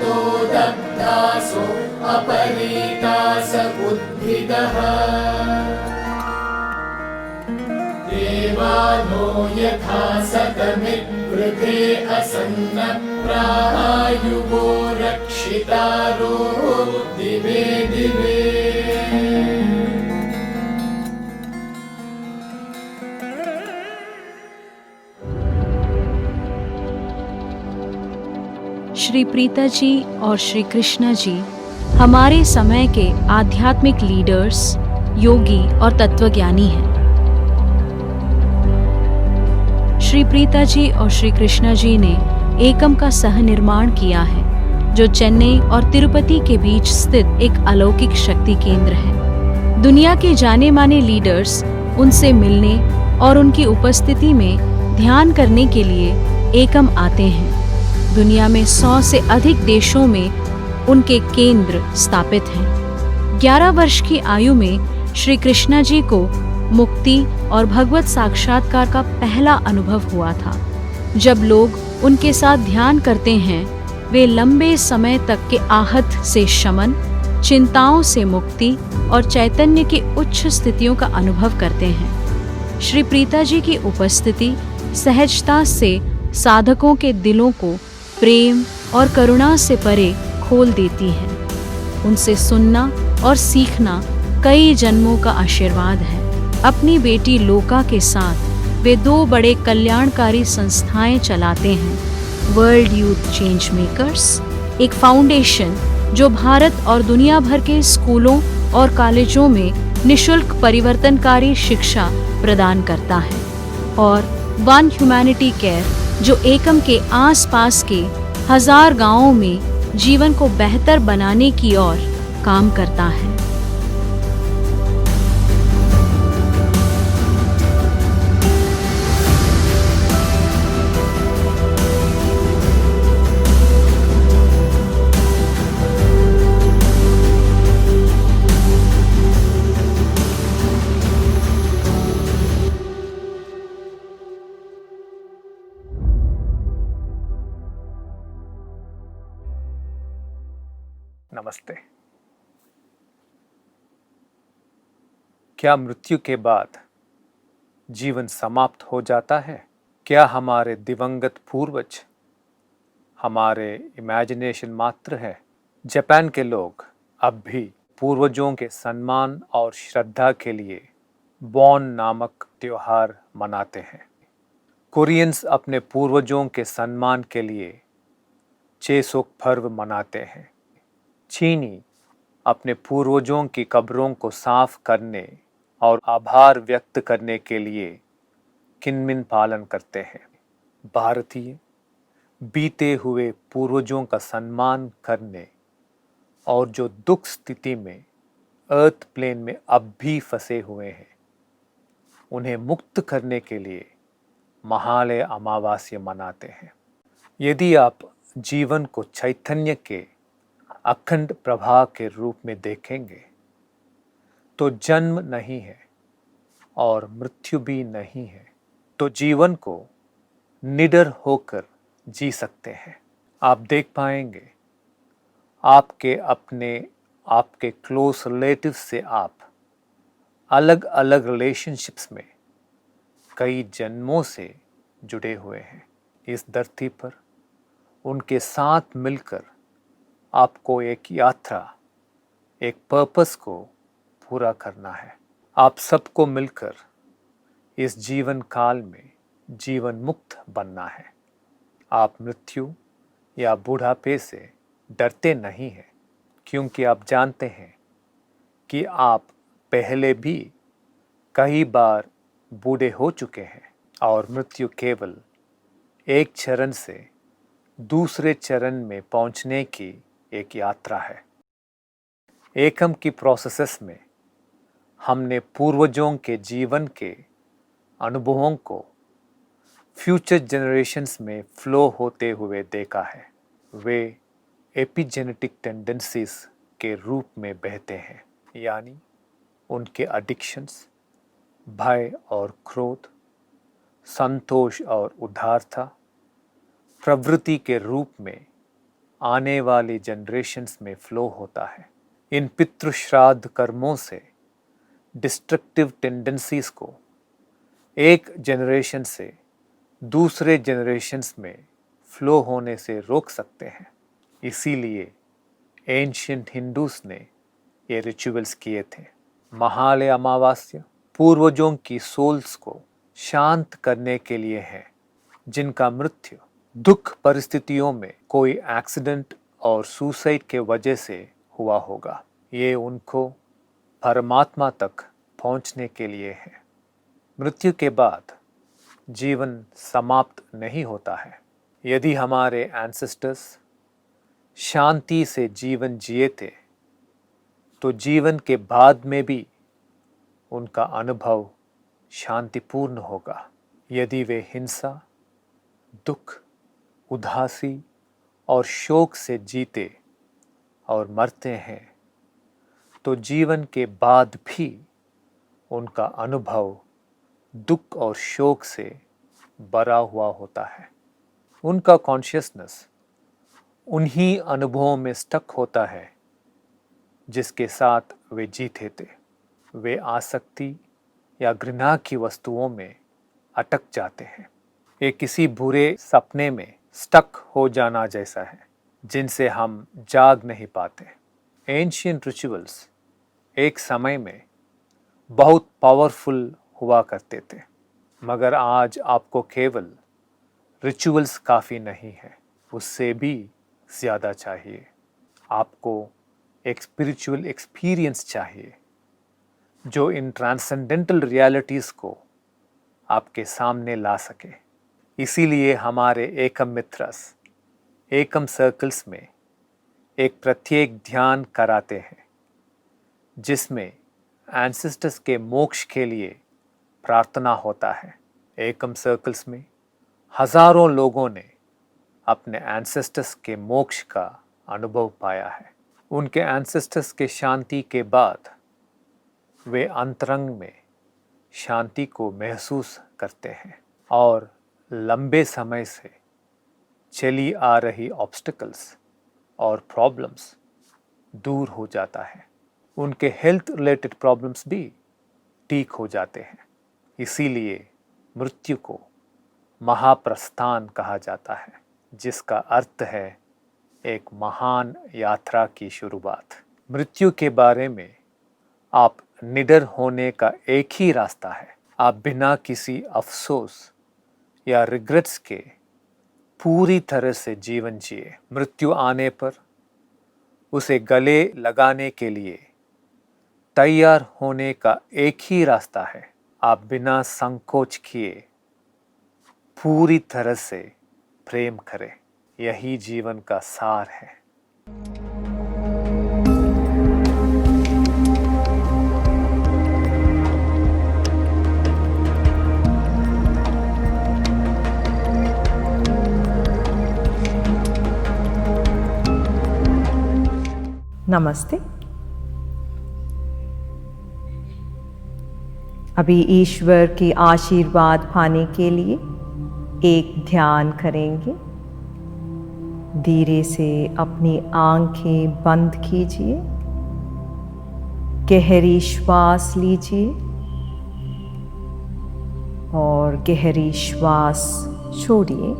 जातो दग्धासो अपरीतास उद्भिदः देवानो यथा सतमिद्वृते असन्न प्रायुवो रक्षितारो दिवे दिवे। श्री प्रीता जी और श्री कृष्णा जी हमारे समय के आध्यात्मिक लीडर्स, योगी और तत्वज्ञानी हैं। श्री प्रीता जी और श्री कृष्णा जी ने एकम का सह निर्माण किया है, जो चेन्नई और तिरुपति के बीच स्थित एक अलौकिक शक्ति केंद्र है। दुनिया के जाने माने लीडर्स उनसे मिलने और उनकी उपस्थिति में ध्यान करने के लिए एकम आते हैं। दुनिया में 100 से अधिक देशों में उनके केंद्र स्थापित हैं। 11 वर्ष की आयु में श्री कृष्णा जी को मुक्ति और भगवत साक्षात्कार का पहला अनुभव हुआ था। जब लोग उनके साथ ध्यान करते हैं, वे लंबे समय तक के आहत से शमन, चिंताओं से मुक्ति और चैतन्य की उच्च स्थितियों का अनुभव करते हैं। श्री प्रीता जी की उपस्थिति सहजता से साधकों के दिलों को प्रेम और करुणा से परे खोल देती है। उनसे सुनना और सीखना कई जन्मों का आशीर्वाद है। अपनी बेटी लोका के साथ वे 2 बड़े कल्याणकारी संस्थाएं चलाते हैं। वर्ल्ड यूथ चेंज मेकर्स, एक फाउंडेशन जो भारत और दुनिया भर के स्कूलों और कॉलेजों में निशुल्क परिवर्तनकारी शिक्षा प्रदान करता है, और वन ह्यूमैनिटी केयर जो एकम के आसपास के 1000 गांवों में जीवन को बेहतर बनाने की ओर काम करता है। नमस्ते। क्या मृत्यु के बाद जीवन समाप्त हो जाता है? क्या हमारे दिवंगत पूर्वज हमारे इमेजिनेशन मात्र है? जापान के लोग अब भी पूर्वजों के सम्मान और श्रद्धा के लिए बॉन नामक त्योहार मनाते हैं। कोरियंस अपने पूर्वजों के सम्मान के लिए चेसोक पर्व मनाते हैं। चीनी अपने पूर्वजों की कब्रों को साफ करने और आभार व्यक्त करने के लिए किन्मिन पालन करते हैं। भारतीय बीते हुए पूर्वजों का सम्मान करने और जो दुख स्थिति में अर्थ प्लेन में अब भी फंसे हुए हैं, उन्हें मुक्त करने के लिए महालय अमावास्या मनाते हैं। यदि आप जीवन को चैतन्य के अखंड प्रवाह के रूप में देखेंगे तो जन्म नहीं है और मृत्यु भी नहीं है, तो जीवन को निडर होकर जी सकते हैं। आप देख पाएंगे आपके क्लोज रिलेटिव से आप अलग अलग रिलेशनशिप्स में कई जन्मों से जुड़े हुए हैं। इस धरती पर उनके साथ मिलकर आपको एक यात्रा, एक पर्पस को पूरा करना है। आप सबको मिलकर इस जीवन काल में जीवन मुक्त बनना है। आप मृत्यु या बुढ़ापे से डरते नहीं हैं, क्योंकि आप जानते हैं कि आप पहले भी कई बार बूढ़े हो चुके हैं और मृत्यु केवल एक चरण से दूसरे चरण में पहुंचने की एक यात्रा है। एकम की प्रोसेसेस में हमने पूर्वजों के जीवन के अनुभवों को फ्यूचर जनरेशन्स में फ्लो होते हुए देखा है। वे एपिजेनेटिक टेंडेंसीज के रूप में बहते हैं, यानी उनके एडिक्शंस, भय और क्रोध, संतोष और उदारता प्रवृत्ति के रूप में आने वाली जनरेशन्स में फ्लो होता है। इन पितृश्राद्ध कर्मों से डिस्ट्रक्टिव टेंडेंसीज को एक जनरेशन से दूसरे जनरेशन्स में फ्लो होने से रोक सकते हैं। इसीलिए एंशिएंट हिंदूस ने ये रिचुअल्स किए थे। महालय अमावास्या पूर्वजों की सोल्स को शांत करने के लिए है, जिनका मृत्यु दुख परिस्थितियों में कोई एक्सीडेंट और सुसाइड के वजह से हुआ होगा। ये उनको परमात्मा तक पहुंचने के लिए है। मृत्यु के बाद जीवन समाप्त नहीं होता है। यदि हमारे एंसेस्टर्स शांति से जीवन जिए थे तो जीवन के बाद में भी उनका अनुभव शांतिपूर्ण होगा। यदि वे हिंसा, दुख, उदासी और शोक से जीते और मरते हैं तो जीवन के बाद भी उनका अनुभव दुख और शोक से भरा हुआ होता है। उनका कॉन्शियसनेस उन्हीं अनुभवों में स्टक होता है जिसके साथ वे जीते थे। वे आसक्ति या घृणा की वस्तुओं में अटक जाते हैं। ये किसी बुरे सपने में स्टक हो जाना जैसा है जिनसे हम जाग नहीं पाते। एंशिएंट रिचुअल्स एक समय में बहुत पावरफुल हुआ करते थे, मगर आज आपको केवल रिचुअल्स काफ़ी नहीं है, उससे भी ज़्यादा चाहिए। आपको एक स्पिरिचुअल एक्सपीरियंस चाहिए जो इन ट्रांसेंडेंटल रियलिटीज़ को आपके सामने ला सके। इसीलिए हमारे एकम मित्रस एकम सर्कल्स में एक प्रत्येक ध्यान कराते हैं जिसमें एंसेस्टर्स के मोक्ष के लिए प्रार्थना होता है। एकम सर्कल्स में हजारों लोगों ने अपने एंसेस्टर्स के मोक्ष का अनुभव पाया है। उनके एंसेस्टर्स के शांति के बाद वे अंतरंग में शांति को महसूस करते हैं और लंबे समय से चली आ रही ऑब्स्टिकल्स और प्रॉब्लम्स दूर हो जाता है। उनके हेल्थ रिलेटेड प्रॉब्लम्स भी ठीक हो जाते हैं। इसीलिए मृत्यु को महाप्रस्थान कहा जाता है, जिसका अर्थ है एक महान यात्रा की शुरुआत। मृत्यु के बारे में आप निडर होने का एक ही रास्ता है। आप बिना किसी अफसोस या रिग्रेट्स के पूरी तरह से जीवन जिए। मृत्यु आने पर उसे गले लगाने के लिए तैयार होने का एक ही रास्ता है। आप बिना संकोच किए पूरी तरह से प्रेम करें। यही जीवन का सार है। नमस्ते। अभी ईश्वर की आशीर्वाद पाने के लिए एक ध्यान करेंगे। धीरे से अपनी आंखें बंद कीजिए, गहरी श्वास लीजिए और गहरी श्वास छोड़िए।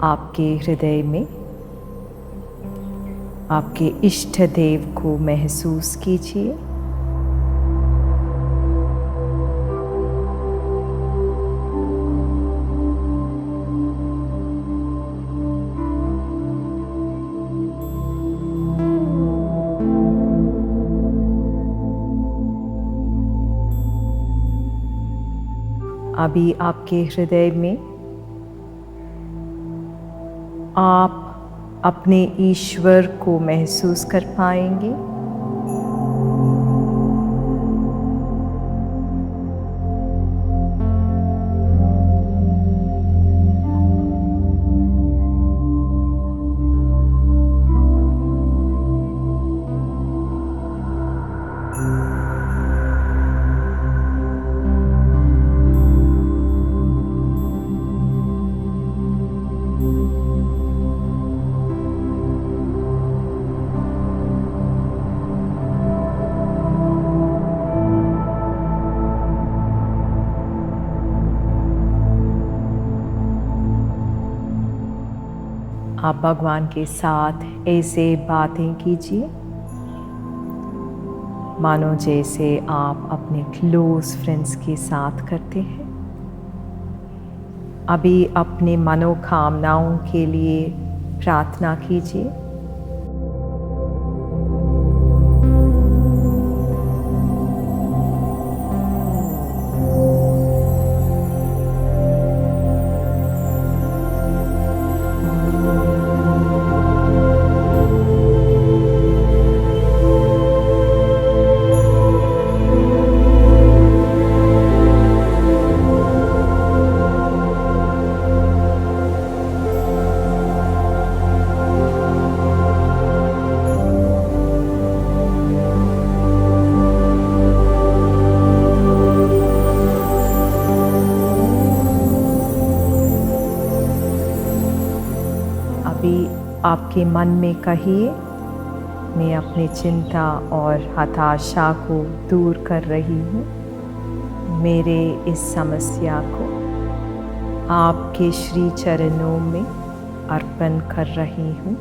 आपके हृदय में आपके इष्ट देव को महसूस कीजिए। अभी आपके हृदय में आप अपने ईश्वर को महसूस कर पाएंगे। आप भगवान के साथ ऐसे बातें कीजिए मानो जैसे आप अपने क्लोज फ्रेंड्स के साथ करते हैं। अभी अपने मनोकामनाओं के लिए प्रार्थना कीजिए। आपके मन में कहिए, मैं अपनी चिंता और हताशा को दूर कर रही हूँ। मेरे इस समस्या को आपके श्री चरणों में अर्पण कर रही हूँ।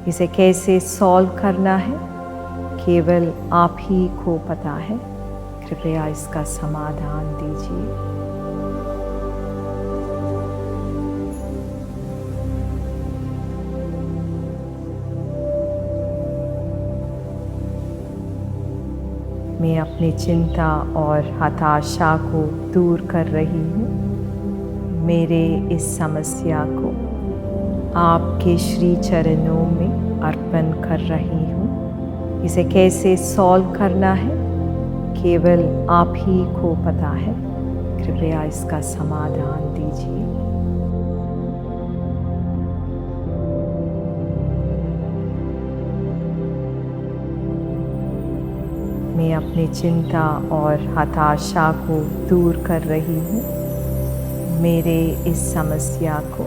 इसे कैसे सॉल्व करना है केवल आप ही को पता है। कृपया इसका समाधान दीजिए। मैं अपनी चिंता और हताशा को दूर कर रही हूँ। मेरे इस समस्या को आपके श्री चरणों में अर्पण कर रही हूँ। इसे कैसे सॉल्व करना है केवल आप ही को पता है। कृपया इसका समाधान दीजिए। मैं अपनी चिंता और हताशा को दूर कर रही हूँ। मेरे इस समस्या को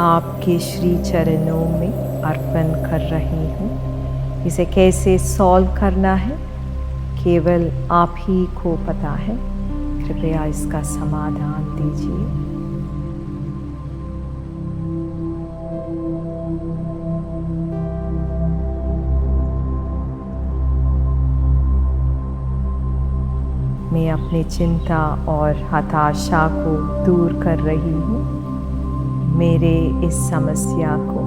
आपके श्री चरणों में अर्पण कर रही हूँ। इसे कैसे सॉल्व करना है केवल आप ही को पता है। कृपया इसका समाधान दीजिए। मैं अपनी चिंता और हताशा को दूर कर रही हूँ। मेरे इस समस्या को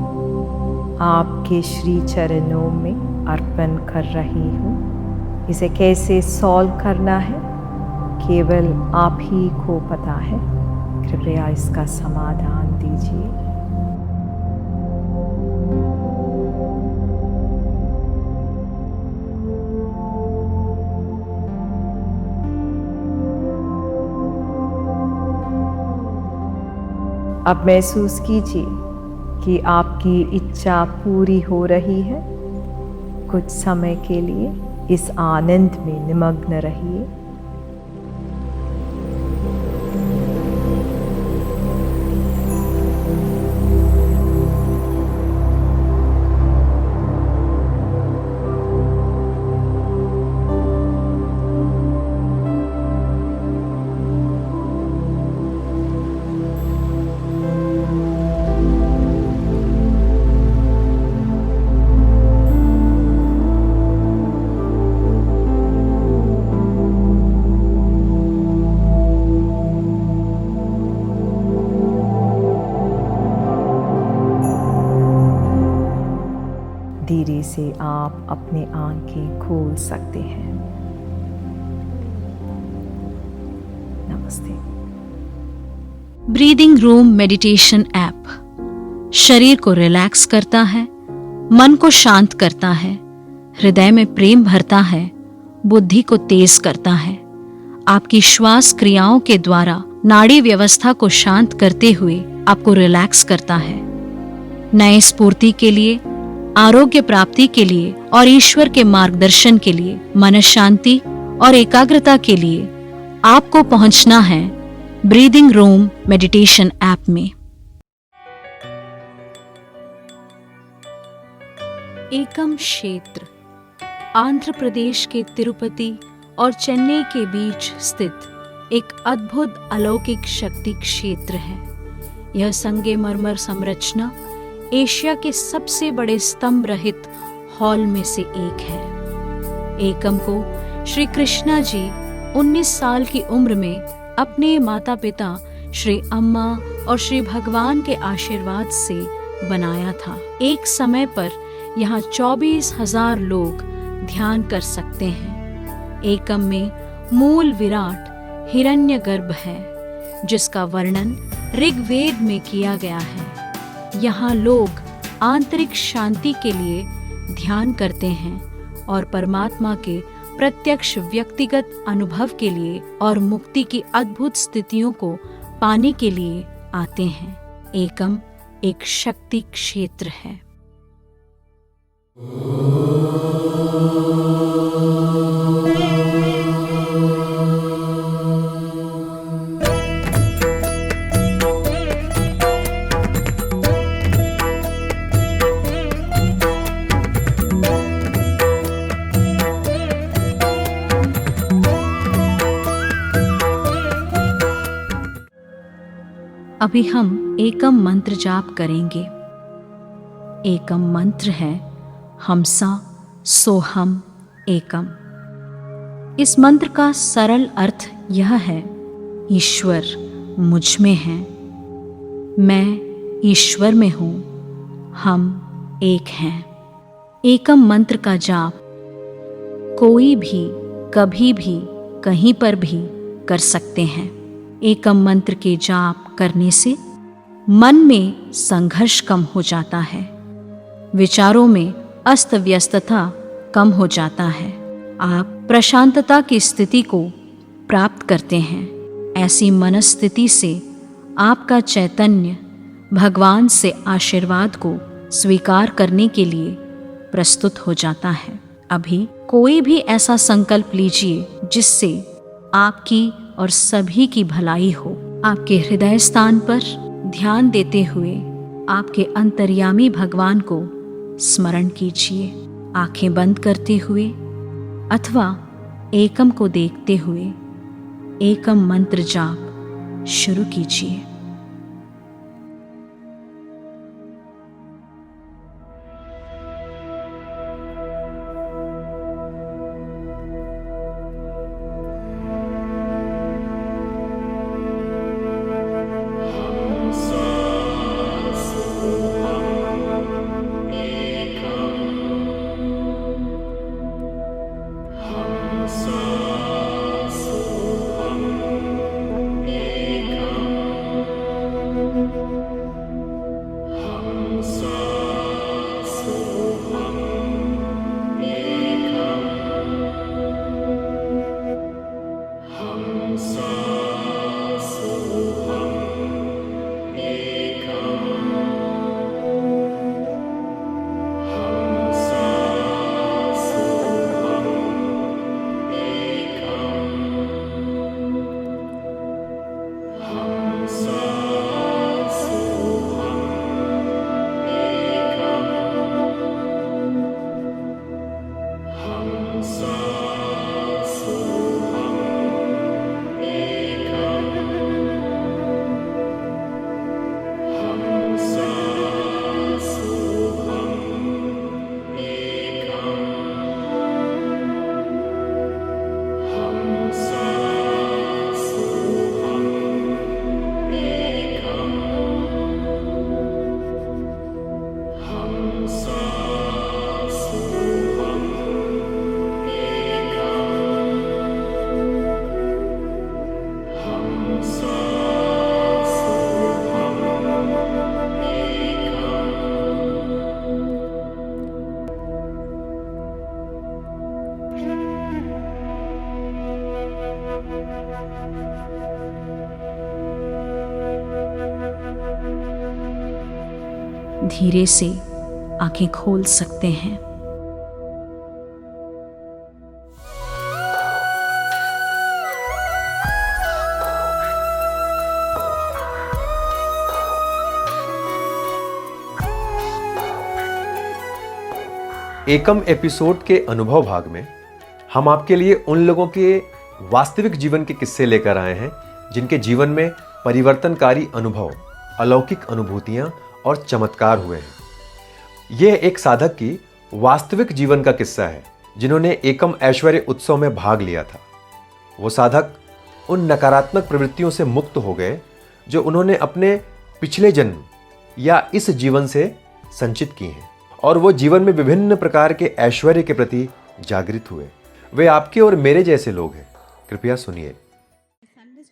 आपके श्री चरणों में अर्पण कर रही हूँ। इसे कैसे सॉल्व करना है केवल आप ही को पता है। कृपया इसका समाधान दीजिए। अब महसूस कीजिए कि आपकी इच्छा पूरी हो रही है। कुछ समय के लिए इस आनंद में निमग्न रहिए। धीरे से आप अपनी आंखें खोल सकते हैं। नमस्ते। ब्रीदिंग रूम मेडिटेशन ऐप शरीर को रिलैक्स करता है, मन को शांत करता है, हृदय में प्रेम भरता है, बुद्धि को तेज करता है, आपकी श्वास क्रियाओं के द्वारा नाड़ी व्यवस्था को शांत करते हुए आपको रिलैक्स करता है। नए स्फूर्ति के लिए, आरोग्य प्राप्ति के लिए और ईश्वर के मार्गदर्शन के लिए, मन शांति और एकाग्रता के लिए आपको पहुंचना है ब्रीदिंग रूम मेडिटेशन ऐप में। एकम क्षेत्र आंध्र प्रदेश के तिरुपति और चेन्नई के बीच स्थित एक अद्भुत अलौकिक शक्ति क्षेत्र है। यह संगमरमर संरचना एशिया के सबसे बड़े स्तंभ रहित हॉल में से एक है। एकम को श्री कृष्णा जी 19 साल की उम्र में अपने माता पिता श्री अम्मा और श्री भगवान के आशीर्वाद से बनाया था। एक समय पर यहाँ 24,000 लोग ध्यान कर सकते हैं। एकम में मूल विराट हिरण्यगर्भ है, जिसका वर्णन ऋग्वेद में किया गया है। यहाँ लोग आंतरिक शांति के लिए ध्यान करते हैं और परमात्मा के प्रत्यक्ष व्यक्तिगत अनुभव के लिए और मुक्ति की अद्भुत स्थितियों को पाने के लिए आते हैं। एकम एक शक्ति क्षेत्र है। अभी हम एकम मंत्र जाप करेंगे। एकम मंत्र है हमसा सोहम एकम। इस मंत्र का सरल अर्थ यह है, ईश्वर मुझ में है, मैं ईश्वर में हूँ, हम एक हैं। एकम मंत्र का जाप कोई भी कभी भी कहीं पर भी कर सकते हैं। एकम मंत्र के जाप करने से मन में संघर्ष कम हो जाता है, विचारों में अस्त व्यस्तता कम हो जाता है, आप प्रशांतता की स्थिति को प्राप्त करते हैं। ऐसी मनस्थिति से आपका चैतन्य भगवान से आशीर्वाद को स्वीकार करने के लिए प्रस्तुत हो जाता है। अभी कोई भी ऐसा संकल्प लीजिए जिससे आपकी और सभी की भलाई हो। आपके हृदय स्थान पर ध्यान देते हुए आपके अंतर्यामी भगवान को स्मरण कीजिए। आंखें बंद करते हुए अथवा एकम को देखते हुए एकम मंत्र जाप शुरू कीजिए। धीरे से आंखें खोल सकते हैं। एकम एपिसोड के अनुभव भाग में हम आपके लिए उन लोगों के वास्तविक जीवन के किस्से लेकर आए हैं जिनके जीवन में परिवर्तनकारी अनुभव, अलौकिक अनुभूतियां और चमत्कार हुए हैं। यह एक साधक की वास्तविक जीवन का किस्सा है जिन्होंने एकम ऐश्वर्य उत्सव में भाग लिया था। वो साधक उन नकारात्मक प्रवृत्तियों से मुक्त हो गए जो उन्होंने अपने पिछले जन्म या इस जीवन से संचित की हैं, और वो जीवन में विभिन्न प्रकार के ऐश्वर्य के प्रति जागृत हुए। वे आपके और मेरे जैसे लोग हैं। कृपया सुनिए।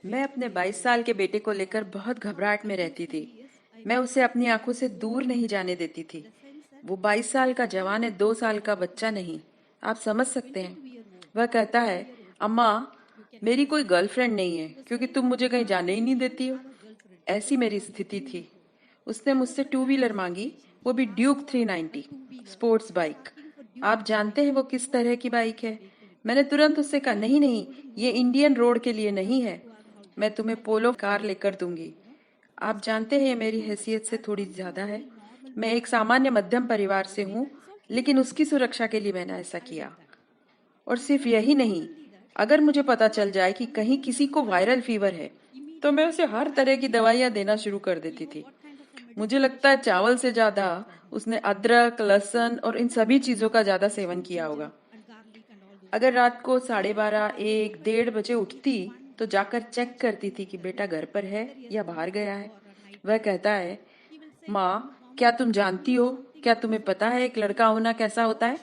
मैं अपने 22 साल के बेटे को लेकर बहुत घबराहट में रहती थी। मैं उसे अपनी आंखों से दूर नहीं जाने देती थी। वो 22 साल का जवान है, 2 साल का बच्चा नहीं। आप समझ सकते हैं। वह कहता है, अम्मा मेरी कोई गर्लफ्रेंड नहीं है क्योंकि तुम मुझे कहीं जाने ही नहीं देती हो। ऐसी मेरी स्थिति थी। उसने मुझसे 2 व्हीलर मांगी, वो भी ड्यूक 390 स्पोर्ट्स बाइक। आप जानते हैं वो किस तरह की बाइक है। मैंने तुरंत उससे कहा, नहीं नहीं, ये इंडियन रोड के लिए नहीं है, मैं तुम्हें पोलो कार लेकर दूंगी। आप जानते हैं ये मेरी हैसियत से थोड़ी ज्यादा है। मैं एक सामान्य मध्यम परिवार से हूँ, लेकिन उसकी सुरक्षा के लिए मैंने ऐसा किया। और सिर्फ यही नहीं, अगर मुझे पता चल जाए कि कहीं किसी को वायरल फीवर है तो मैं उसे हर तरह की दवाइयाँ देना शुरू कर देती थी। मुझे लगता है चावल से ज्यादा उसने अदरक, लहसुन और इन सभी चीजों का ज्यादा सेवन किया होगा। अगर रात को 12:30, 1, 1:30 बजे उठती तो जाकर चेक करती थी कि बेटा घर पर है या बाहर गया है। वह कहता है, माँ क्या तुम जानती हो, क्या तुम्हें पता है एक लड़का होना कैसा होता है?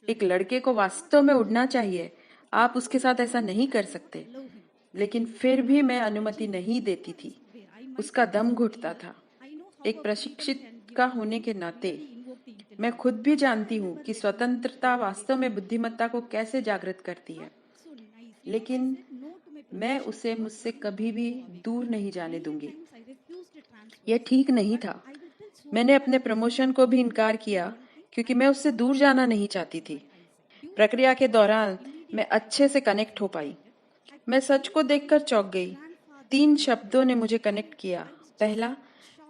एक लड़के को वास्तव में उड़ना चाहिए। आप उसके साथ ऐसा नहीं कर सकते। लेकिन फिर भी मैं अनुमति नहीं देती थी। उसका दम घुटता था। एक प्रशिक्षित का होने के नाते मैं खुद भी जानती हूँ कि स्वतंत्रता वास्तव में बुद्धिमत्ता को कैसे जागृत करती है, लेकिन मैं उसे मुझसे कभी भी दूर नहीं जाने दूंगी। यह ठीक नहीं था। मैंने अपने प्रमोशन को भी इनकार किया क्योंकि मैं उससे दूर जाना नहीं चाहती थी। प्रक्रिया के दौरान मैं अच्छे से कनेक्ट हो पाई। मैं सच को देखकर चौंक गई। 3 शब्दों ने मुझे कनेक्ट किया। पहला,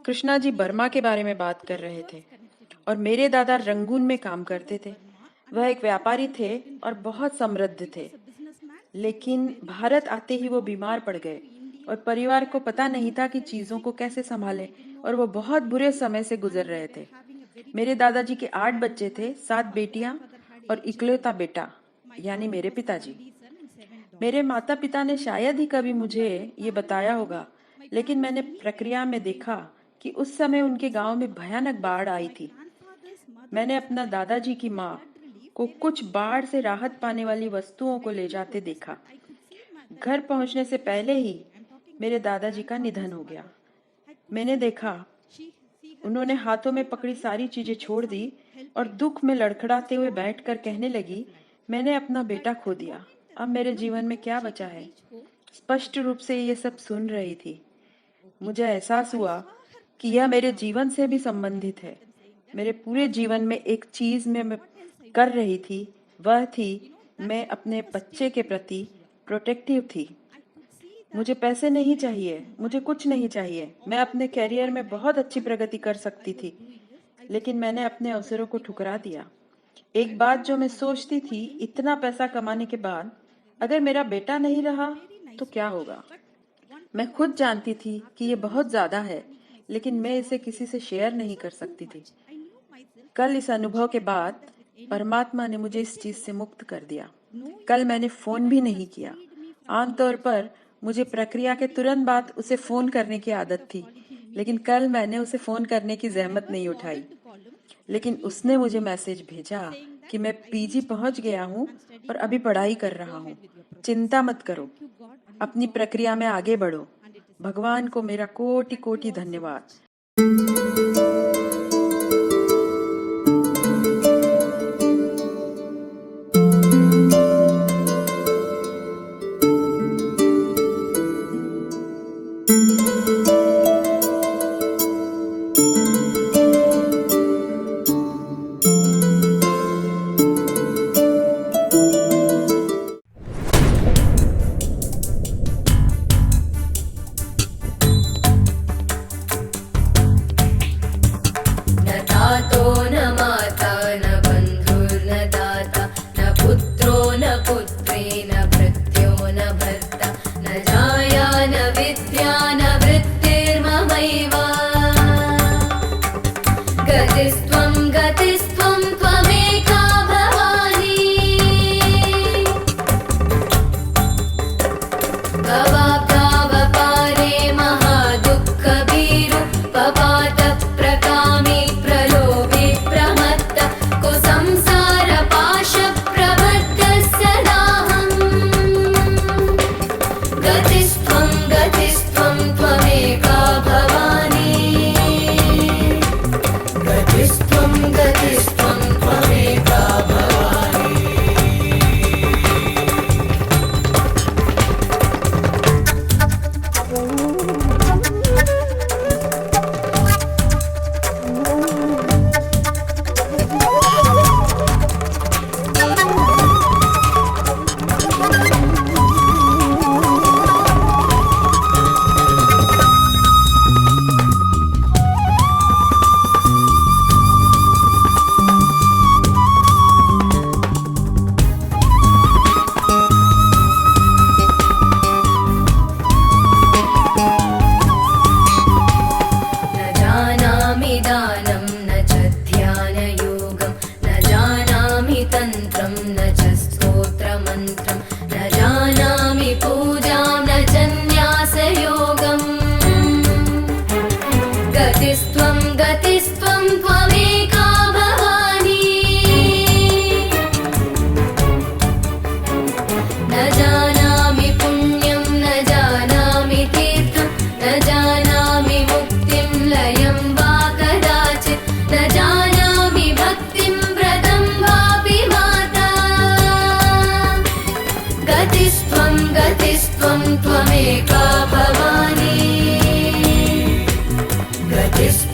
कृष्णा जी बर्मा के बारे में बात कर रहे थे और मेरे दादा रंगून में काम करते थे। वह एक व्यापारी थे और बहुत समृद्ध थे, लेकिन भारत आते ही वो बीमार पड़ गए और परिवार को पता नहीं था कि चीजों को कैसे संभाले, और वो बहुत बुरे समय से गुजर रहे थे। मेरे दादाजी के 8 बच्चे थे, 7 बेटियां और इकलौता बेटा यानी मेरे पिताजी। मेरे माता पिता ने शायद ही कभी मुझे ये बताया होगा, लेकिन मैंने प्रक्रिया में देखा कि उस समय उनके गांव में भयानक बाढ़ आई थी। मैंने अपना दादाजी की माँ को कुछ बाढ़ से राहत पाने वाली वस्तुओं को ले जाते देखा। घर पहुंचने से पहले ही मेरे दादाजी का निधन हो गया। मैंने देखा उन्होंने हाथों में पकड़ी सारी चीजें छोड़ दी और दुख में लड़खड़ाते हुए बैठकर कहने लगी, मैंने अपना बेटा खो दिया, अब मेरे जीवन में क्या बचा है। स्पष्ट रूप से ये सब सुन रही थी। मुझे एहसास हुआ कि यह मेरे जीवन से भी संबंधित है। मेरे पूरे जीवन में एक चीज मैं कर रही थी, वह थी मैं अपने बच्चे के प्रति प्रोटेक्टिव थी। मुझे पैसे नहीं चाहिए, मुझे कुछ नहीं चाहिए। मैं अपने कैरियर में बहुत अच्छी प्रगति कर सकती थी, लेकिन मैंने अपने अवसरों को ठुकरा दिया। एक बात जो मैं सोचती थी, इतना पैसा कमाने के बाद अगर मेरा बेटा नहीं रहा तो क्या होगा। मैं खुद जानती थी कि ये बहुत ज्यादा है, लेकिन मैं इसे किसी से शेयर नहीं कर सकती थी। कल इस अनुभव के बाद परमात्मा ने मुझे इस चीज से मुक्त कर दिया। कल मैंने फोन भी नहीं किया। आमतौर पर मुझे प्रक्रिया के तुरंत बाद उसे फोन करने की आदत थी, लेकिन कल मैंने उसे फोन करने की जहमत नहीं उठाई। लेकिन उसने मुझे मैसेज भेजा कि मैं पीजी पहुंच गया हूं और अभी पढ़ाई कर रहा हूं। चिंता मत करो, अपनी प्रक्रिया में आगे बढ़ो। भगवान को मेरा कोटि कोटि धन्यवाद। गतिस्त्वं त्वमेका भवानी गतिस्त्वं